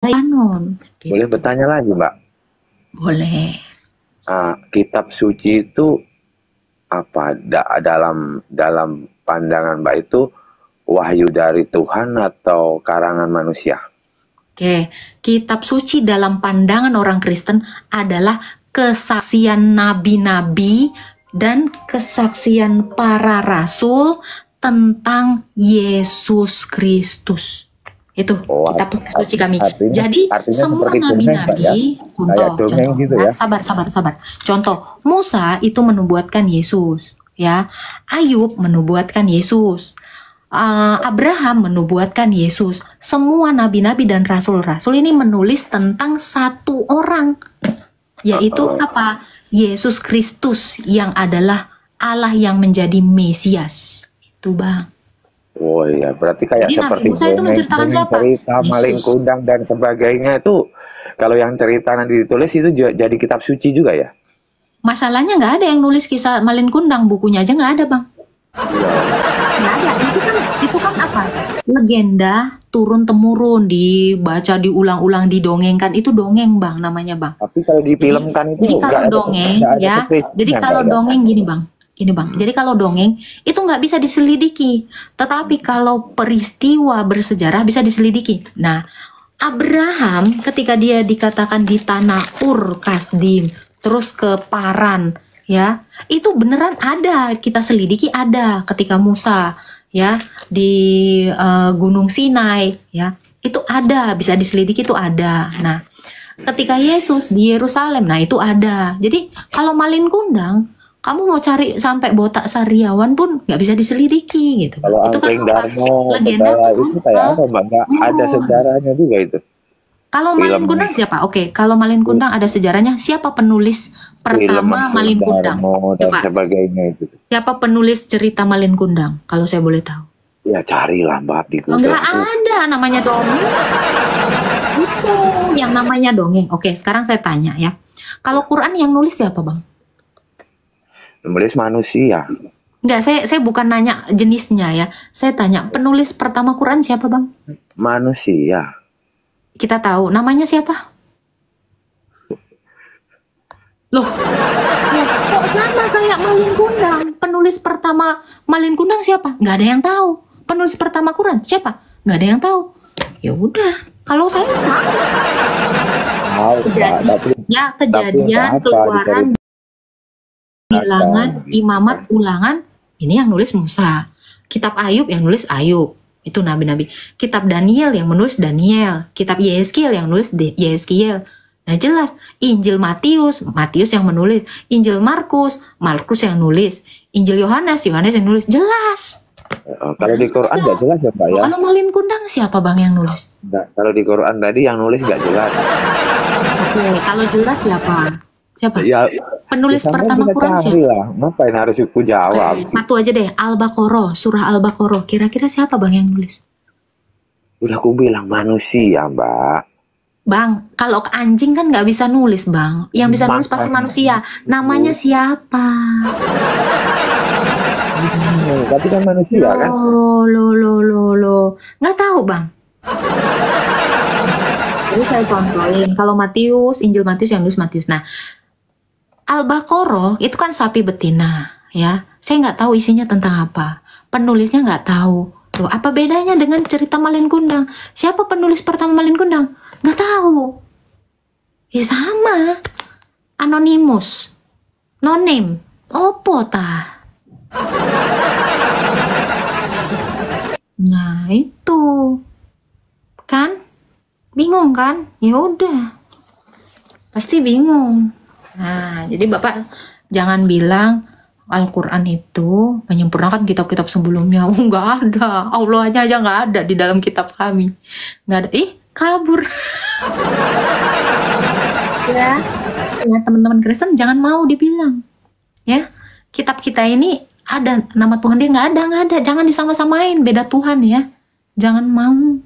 kanon. Boleh Gitu. bertanya lagi, Mbak? Boleh. Kitab suci itu apa? Dalam pandangan Mbak itu wahyu dari Tuhan atau karangan manusia? Oke, kitab suci dalam pandangan orang Kristen adalah kesaksian nabi-nabi dan kesaksian para rasul tentang Yesus Kristus. Itu Oh, kitab suci kami. artinya Jadi semua seperti dongeng, Mbak, ya? nabi-nabi, Kayak dongeng gitu ya? sabar. Contoh, Musa itu menubuatkan Yesus, ya. Ayub menubuatkan Yesus. Abraham menubuatkan Yesus. Semua nabi-nabi dan rasul-rasul ini menulis tentang satu orang, yaitu apa? Yesus Kristus yang adalah Allah yang menjadi Mesias. Itu, Bang. Oh iya, berarti kayak Jadi Nabi seperti Musa itu menceritakan siapa? cerita maling Yesus. kundang dan sebagainya itu, kalau yang cerita nanti ditulis itu jadi kitab suci juga ya? Masalahnya nggak ada yang nulis kisah Malin Kundang, bukunya aja nggak ada, Bang. Nggak ada. Itu kan apa? Legenda turun temurun, dibaca, diulang-ulang, didongengkan. Itu dongeng, Bang, namanya, Bang. Tapi kalau difilmkan itu Jadi nggak kalau ada, dongeng nggak ada ya, spesiesnya, jadi nggak kalau ada. dongeng gini Bang. Jadi kalau dongeng itu nggak bisa diselidiki, tetapi kalau peristiwa bersejarah bisa diselidiki. Nah, Abraham ketika dia dikatakan di tanah Ur Kasdim, terus ke Paran, ya, itu beneran ada, kita selidiki ada ketika Musa, ya, di Gunung Sinai, ya, itu ada, bisa diselidiki itu ada. Nah, ketika Yesus di Yerusalem, nah itu ada. Jadi kalau Malin Kundang, kamu mau cari sampai Botak Sariawan pun nggak bisa diselidiki gitu. Kalau Itu kan Angkring apa? Darmo, Legenda Begala turun itu kayak apa, Mbak? Nggak ada temurun. sejarahnya juga itu. Kalau Film Malin Kundang siapa? Oke, kalau Malin Kundang ada sejarahnya. Siapa penulis film pertama Malin Angkring Kundang? Darmo dan Coba, sebagainya itu. siapa penulis cerita Malin Kundang? Kalau saya boleh tahu. Ya carilah, Mbak, di Google Nggak itu. ada namanya dongeng. Itu yang namanya dongeng. Oke, sekarang saya tanya ya. Kalau Quran yang nulis siapa, Bang? Nulis manusia. Enggak, saya bukan nanya jenisnya ya. Saya tanya, penulis pertama Quran siapa, Bang? Manusia. Kita tahu, namanya siapa? Loh, kok sama kayak Malin Kundang? Penulis pertama Malin Kundang siapa? Nggak ada yang tahu. Penulis pertama Quran siapa? Nggak ada yang tahu. Ya udah, kalau saya tahu. Tahu, Mbak, tapi Ya, tapi kejadian, apa keluaran, diceritakan bilangan, gitu. imamat, ulangan, ini yang nulis Musa. Kitab Ayub yang nulis Ayub. Itu nabi-nabi. Kitab Daniel yang menulis Daniel. Kitab Yeskiel yang nulis Yeskiel. Nah jelas, Injil Matius yang menulis. Injil Markus yang nulis. Injil Yohanes yang nulis. Jelas. Kalau di Quran nggak jelas ya, Mbak, ya? Kalau Malin Kundang siapa, Bang, yang nulis? Nggak, kalau di Quran tadi yang nulis nggak jelas. Oke, kalau jelas siapa? Siapa? Ya, Penulis misalnya pertama kita Quran cari siapa? lah. Ngapain harus aku jawab? Oke, satu aja deh, Al-Baqarah, surah Al-Baqarah. Kira-kira siapa, Bang, yang nulis? Udah aku bilang manusia, Mbak. Bang, kalau anjing kan nggak bisa nulis, Bang. Yang bisa nulis pasti manusia. Namanya siapa? Tapi kan manusia kan? Loh. Nggak tahu, Bang. Jadi saya contohin, kalau Matius, Injil Matius yang nulis Matius. Nah, Al-Baqarah itu kan sapi betina, ya. Saya nggak tahu isinya tentang apa. Penulisnya nggak tahu. Tuh, apa bedanya dengan cerita Malin Kundang? Siapa penulis pertama Malin Kundang? Nggak tahu. Ya sama. Anonymous. No name. Opo ta? Nah, itu. Kan? Bingung kan? Ya udah. Pasti bingung. Nah, jadi Bapak jangan bilang Al-Quran itu menyempurnakan kitab-kitab sebelumnya. Oh, nggak ada. Allah aja nggak ada di dalam kitab kami. Nggak ada. Ih, kabur. Ya, teman-teman Kristen jangan mau dibilang. Ya, kitab kita ini ada nama Tuhan dia nggak ada. Jangan disama-samain, beda Tuhan ya. Jangan mau.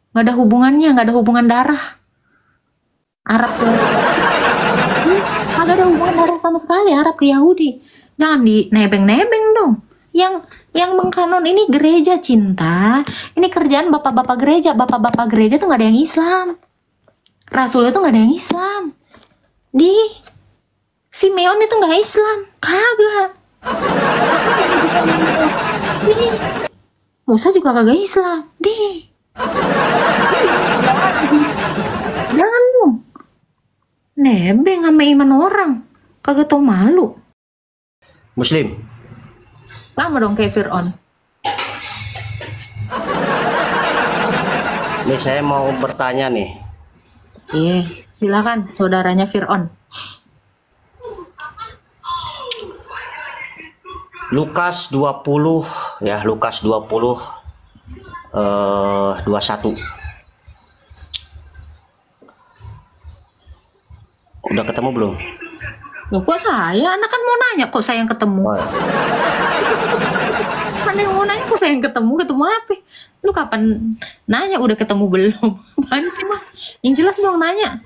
Nggak ada hubungannya, nggak ada hubungan darah. Arab ke nggak ada hubungan darah sama sekali Arab ke Yahudi. Jangan dinebeng-nebeng dong. Yang mengkanon ini gereja cinta. Ini kerjaan bapak-bapak gereja. Bapak-bapak gereja tuh nggak ada yang Islam. Rasul itu nggak ada yang Islam. Di Simeon itu nggak Islam, kagak. Di Musa juga kagak Islam. Di jangan dong nebeng sama iman orang, kagak tau malu. Muslim. Sama dong kayak Fir'aun. Nih saya mau bertanya nih. Iya, silakan saudaranya Fir'aun. Lukas 20 ya, Lukas 20 21. Udah ketemu belum? Loh, kok saya? Anak kan mau nanya kok saya yang ketemu. Oh, ya. Kan yang mau nanya kok saya yang ketemu. Ketemu apa? Lu kapan nanya udah ketemu belum? Apaan sih mah? Yang jelas dong nanya.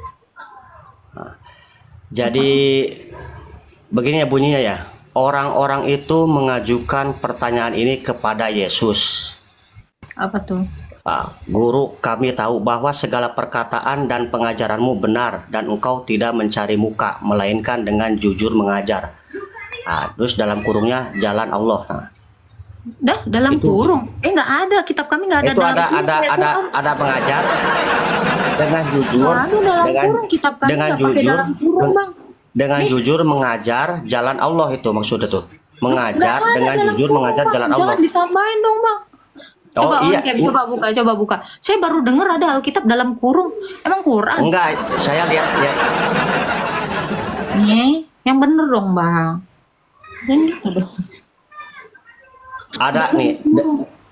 Jadi begini ya bunyinya ya. Orang-orang itu mengajukan pertanyaan ini kepada Yesus. Apa tuh? Guru, kami tahu bahwa segala perkataan dan pengajaranmu benar dan engkau tidak mencari muka, melainkan dengan jujur mengajar. Terus dalam kurungnya jalan Allah. Dah dalam Itu. kurung. Nggak ada, kitab kami nggak ada. Itu dalam kurung, ada pengajar dengan jujur, Aduh, dalam dengan kurung kitab kami dengan nggak pakai jujur, dalam kurung, Bang. dengan jujur mengajar jalan Allah, itu maksudnya tuh. Mengajar Nggak ada dengan dalam jujur kurung, mengajar Bang. jalan Allah. Jangan ditambahin dong, Bang. Oh Coba iya, coba buka. Saya baru dengar ada Alkitab dalam kurung. Emang Quran? enggak, saya lihat. Nih, yang bener dong, Bang. Ini aduh. Ada nih,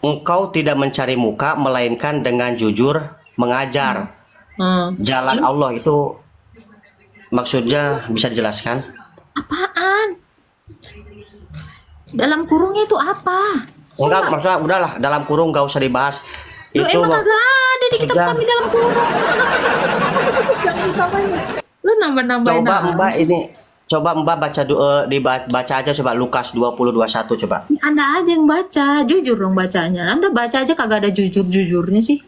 engkau tidak mencari muka melainkan dengan jujur mengajar jalan Allah, itu maksudnya bisa dijelaskan? Apaan? Dalam kurungnya itu apa? Enggak, maksudnya udahlah, dalam kurung gak usah dibahas. Lu Itu emang kagak ada di kitab sudah. kami dalam kurung. Jangan ditambahin. Lu nambah-nambahin Coba aja. Mbak ini, coba Mbak baca dibaca aja coba Lukas 20:21 coba. Anda aja yang baca, jujur dong bacanya. Anda baca aja kagak ada jujur-jujurnya sih.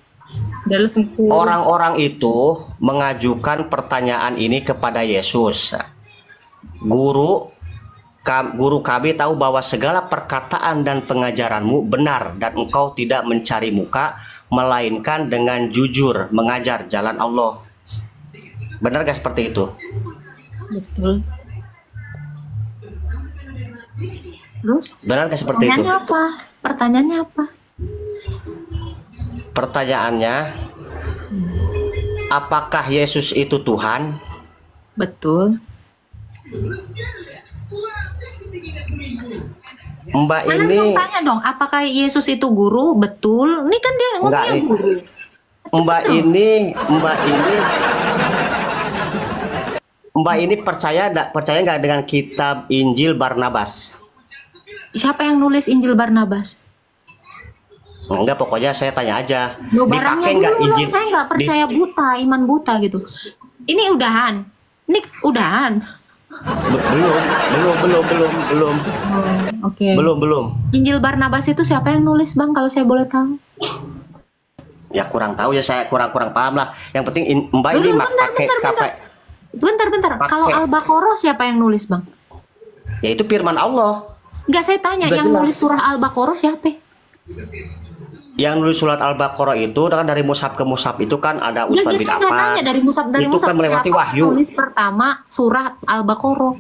Dalam kurung. Orang-orang itu mengajukan pertanyaan ini kepada Yesus. Guru kami tahu bahwa segala perkataan dan pengajaranmu benar dan engkau tidak mencari muka melainkan dengan jujur mengajar jalan Allah. Benar gak seperti itu? Betul. Terus? Benar gak seperti itu? Pertanyaannya apa? Pertanyaannya apa? Pertanyaannya, apakah Yesus itu Tuhan? Betul. Mbak Kalian ini, dong tanya dong, apakah Yesus itu guru? Betul. Ini kan dia enggak, ngomongnya guru. Mbak ini percaya nggak dengan kitab Injil Barnabas? Siapa yang nulis Injil Barnabas? Enggak, pokoknya saya tanya aja. Loh, barangnya Dipakai nggak dulu Injil? dong, saya nggak percaya buta, iman buta gitu. Ini udahan. Ini udahan. Belum. Oke. Belum. Injil Barnabas itu siapa yang nulis, Bang, kalau saya boleh tahu? Ya kurang tahu ya, saya kurang paham lah. Yang penting Mbak ini pakai Bentar. Kalau Al-Baqarah siapa yang nulis, Bang? ya itu firman Allah. Enggak, saya tanya Udah yang jelas. nulis surah Al-Baqarah siapa? Yang nulis surat Al-Baqarah itu kan dari mushaf ke mushaf itu kan ada Enggak, Utsman bin saya nggak Affan. nanya dari Musab Itu kan melewati siapa wahyu. nulis pertama surat Al-Baqarah.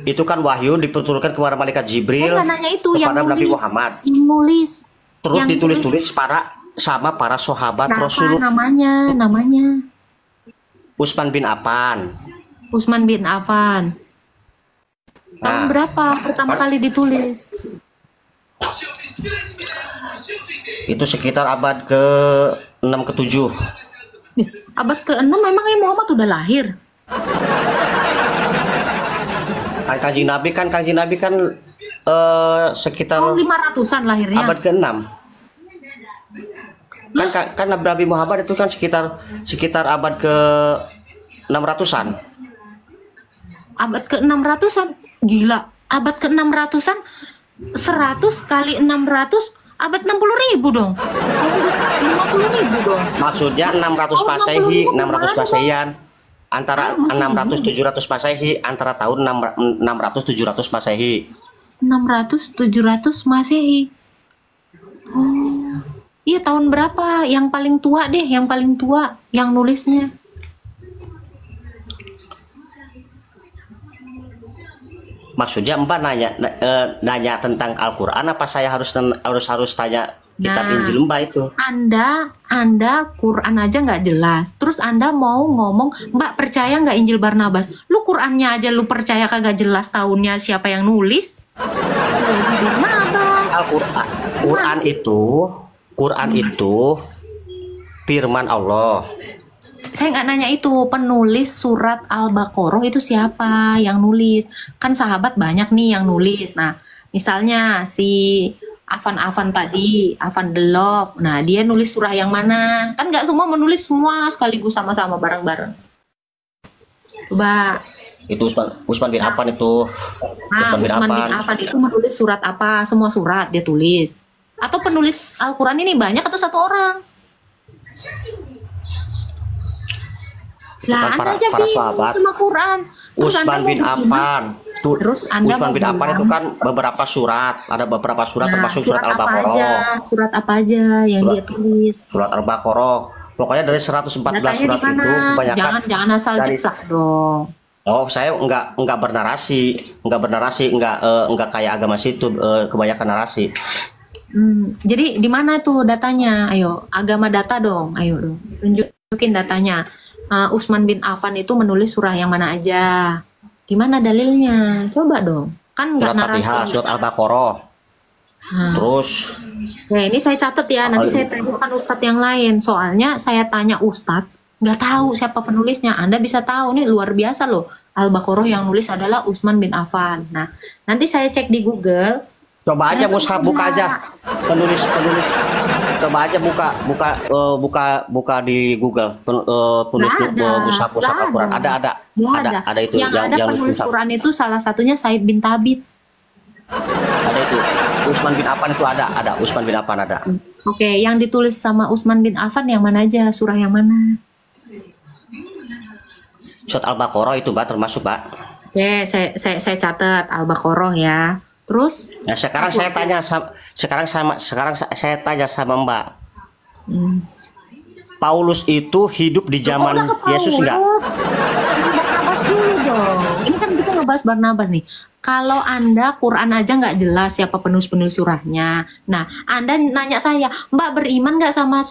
Itu kan wahyu diturunkan kepada malaikat Jibril Saya nggak nanya itu yang kepada Nabi nulis. Muhammad. Yang nulis. Terus Yang ditulis-tulis sama para sahabat Siapa Rasul. namanya? Utsman bin Affan. Utsman bin Affan. Tahun Nah. berapa pertama kali ditulis? Itu sekitar abad ke-6 ke-7. Abad ke-6 memangnya Muhammad udah lahir? Kanjeng Nabi kan sekitar Tahun 500-an lahirnya. abad ke-6. Kan Nabi Muhammad itu kan sekitar abad ke-600-an. Abad ke-600-an. Gila, abad ke-600-an 100 kali 600 Abad 60.000 dong. 50.000 dong. Maksudnya 600 Oh, Masehi, 600 60.000 Masehian. Antara masih 600 700 Masehi, antara tahun 600 700 Masehi. 600 700 Masehi. Oh. Iya, tahun berapa? Yang paling tua deh, yang paling tua yang nulisnya. Maksudnya Mbak nanya tentang Al-Qur'an apa saya harus tanya kitab Nah, Injil Mbak itu? Anda Quran aja nggak jelas. Terus Anda mau ngomong, Mbak percaya nggak Injil Barnabas? Lu Qurannya aja lu percaya kagak jelas tahunnya siapa yang nulis? Barnabas. Al-Qur'an Quran itu firman Allah. Saya nggak nanya itu, penulis surat Al-Baqarah itu siapa yang nulis? Kan sahabat banyak nih yang nulis. Nah, misalnya si Afan tadi, Afan the Love. Nah, dia nulis surah yang mana? Kan nggak semua menulis semua sekaligus sama-sama bareng-bareng. Coba. Itu Usman bin Affan itu. Nah, Usman bin Affan itu menulis surat apa? Semua surat dia tulis. Atau penulis Al-Quran ini banyak atau satu orang? Lah, Kan Anda aja para bingung sahabat. sama Quran. Terus Anda Usman mau bin beriman? Affan. Terus Anda Usman mau bin Affan bilang, itu kan beberapa surat, ada beberapa surat nah, termasuk surat apa aja, Al-Baqarah. surat apa aja yang Surat- dia tulis. Surat Al-Baqarah. Pokoknya dari 114 Datanya surat di mana? itu kebanyakan Jangan asal dari- jeplak dong. Oh, saya enggak bernarasi, enggak kayak agama situ, kebanyakan narasi. Jadi di mana tuh datanya? Ayo, agama data dong. Ayo dong, tunjukin datanya. Usman bin Affan itu menulis surah yang mana aja? Di mana dalilnya? Coba dong. Kan nggak Surat Fatihah, narasi. surat Al-Baqarah. Nah, Terus ya ini saya catat ya. Nanti saya tanyakan ustadz yang lain. Soalnya saya tanya ustadz, nggak tahu siapa penulisnya. Anda bisa tahu nih, luar biasa loh. Al-Baqarah yang nulis adalah Usman bin Affan. Nah, nanti saya cek di Google. coba aja Nah, mushaf, itu buka aja. Penulis. Coba aja buka di Google. Penulis Nggak ada, mushaf nggak Al-Quran. ada. Nggak Ada itu yang ada nulis penulis mushaf. Quran itu salah satunya Said bin Tabit. Ada itu. Usman bin Affan itu ada. Usman bin Affan ada. Oke, yang ditulis sama Usman bin Affan yang mana aja? Surah yang mana? Surat Al-Baqarah itu, Mbak, termasuk, Mbak. Oke, saya catat Al-Baqarah ya. Terus Nah, sekarang saya tanya sama Mbak. Paulus itu hidup di zaman kok udah ke Yesus enggak? Paulus? Barnabas dulu dong. Ini kan kita ngebahas Barnabas nih. Kalau Anda Quran aja nggak jelas siapa penulis surahnya. Nah, Anda nanya saya, Mbak beriman nggak sama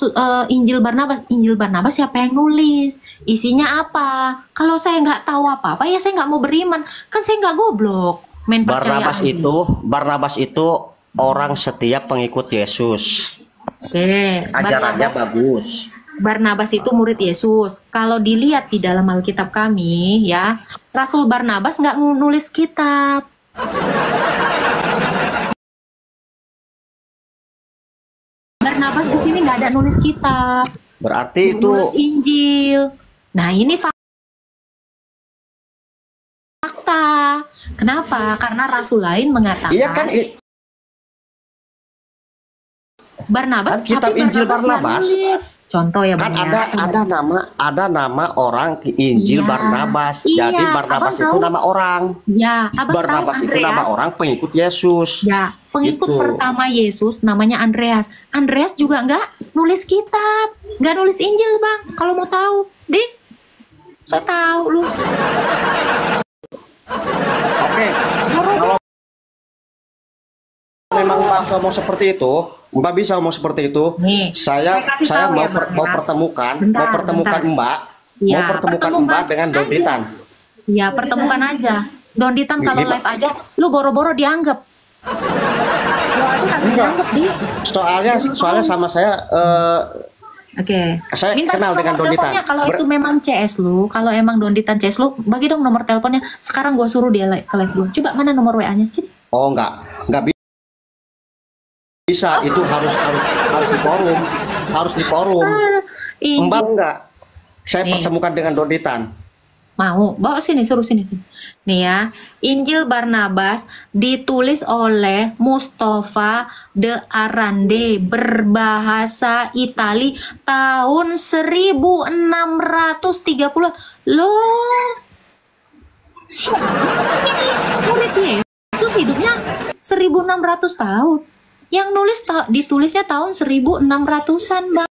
Injil Barnabas? Injil Barnabas siapa yang nulis? Isinya apa? Kalau saya nggak tahu apa-apa, ya saya nggak mau beriman. Kan saya nggak goblok. Main percaya aja. Barnabas itu orang setia pengikut Yesus. Oke, Ajarannya bagus. Barnabas itu murid Yesus. Kalau dilihat di dalam Alkitab kami, ya, Rasul Barnabas nggak nulis kitab. Barnabas di sini nggak ada nulis kitab, Berarti itu nulis Injil. Nah, ini fakta. Kenapa? Karena Rasul lain mengatakan iya kan Barnabas, kan kitab tapi Injil nggak Barnabas. nulis. Contoh ya, kan Bang, ya. ada nama orang Injil Iya. Barnabas. Iya, Jadi Barnabas Abang itu tahu. nama orang. Ya, Abang Barnabas tahu itu nama Andreas? orang pengikut Yesus. Ya, pengikut Gitu. pertama Yesus namanya Andreas. Andreas juga nggak nulis kitab, nggak nulis Injil, Bang. Kalau mau tahu, so tahu lu. Oke. Kalau memang Mbak ngomong seperti itu, Mbak bisa ngomong seperti itu. Nih, Saya kasih tahu mau ya, Bang, mau ya. pertemukan Bentar. Mbak. Iya, Mau pertemukan pertemukan Mbak dengan aja. Donditan. Ya, pertemukan aja. Donditan kalau Gimana? live aja, lu boro-boro dianggap. Lu aja kagak dianggap, Di. Soalnya sama saya Oke. Saya kenal nomor dengan Donditan. teleponnya. Kalau itu memang CS lu, kalau emang Donditan CS lu, bagi dong nomor teleponnya. Sekarang gua suruh dia ke live gua. Coba mana nomor WA-nya? Sini. Oh enggak bisa, itu harus di forum. Ih, Mbak enggak. Saya Nih. pertemukan dengan Donditan. Mau? Bawa sini, suruh sini. Nih ya, Injil Barnabas ditulis oleh Mustafa de Arande, berbahasa Itali tahun 1630. Loh, murid Yesus hidupnya 1600 tahun. Yang nulis ditulisnya tahun 1600-an, Bang.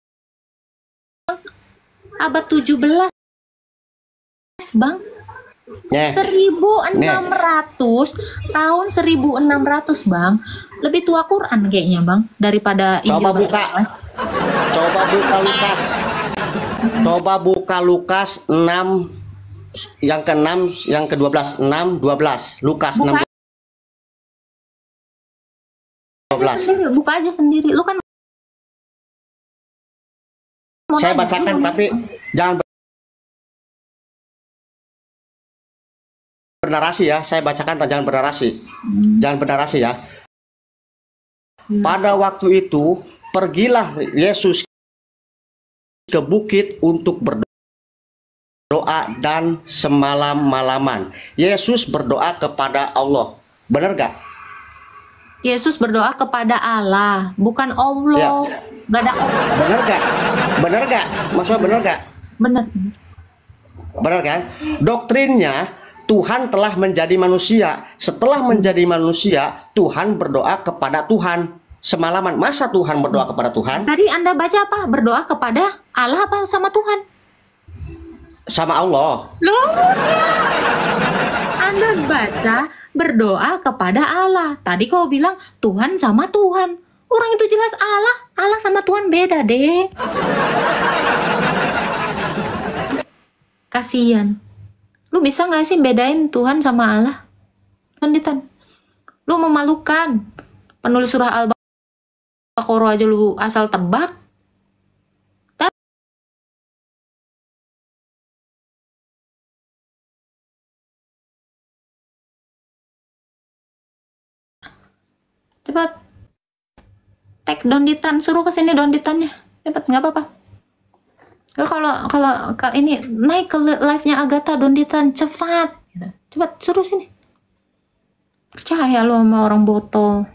Abad 17, Bang. 1600, tahun 1600, Bang. Lebih tua Quran kayaknya, Bang, daripada Injil. Coba buka. Coba buka Lukas. Coba buka Lukas 6 yang ke-6, yang ke-12, 6 12. Lukas 6 12. Buka aja sendiri. Lu kan Saya bacakan tapi jangan bernarasi ya. Saya bacakan jangan bernarasi. Jangan bernarasi ya. Pada waktu itu pergilah Yesus ke bukit untuk berdoa dan semalam-malaman Yesus berdoa kepada Allah. Benar gak? Yesus berdoa kepada Allah, bukan Allah. Ya. Gak ada. Benar gak? Benar gak? Maksudnya benar gak? Benar. Benar kan? Doktrinnya Tuhan telah menjadi manusia. Setelah menjadi manusia, Tuhan berdoa kepada Tuhan semalaman. Masa Tuhan berdoa kepada Tuhan? Tadi Anda baca apa? Berdoa kepada Allah apa sama Tuhan? Sama Allah. Loh, Anda baca berdoa kepada Allah. Tadi kau bilang Tuhan sama Tuhan. Orang itu jelas Allah. Allah sama Tuhan beda deh. Kasian. Lu bisa gak sih bedain Tuhan sama Allah? Kanditan. Lu memalukan. Penulis surah Al-Baqarah aja lu asal tebak. Cepat. Tag Donditan, suruh ke sini Donditannya. Cepat, nggak apa-apa. Kalau ini naik ke live-nya Agatha Donditan, cepat. Cepat, suruh sini. Percaya lu sama orang botol.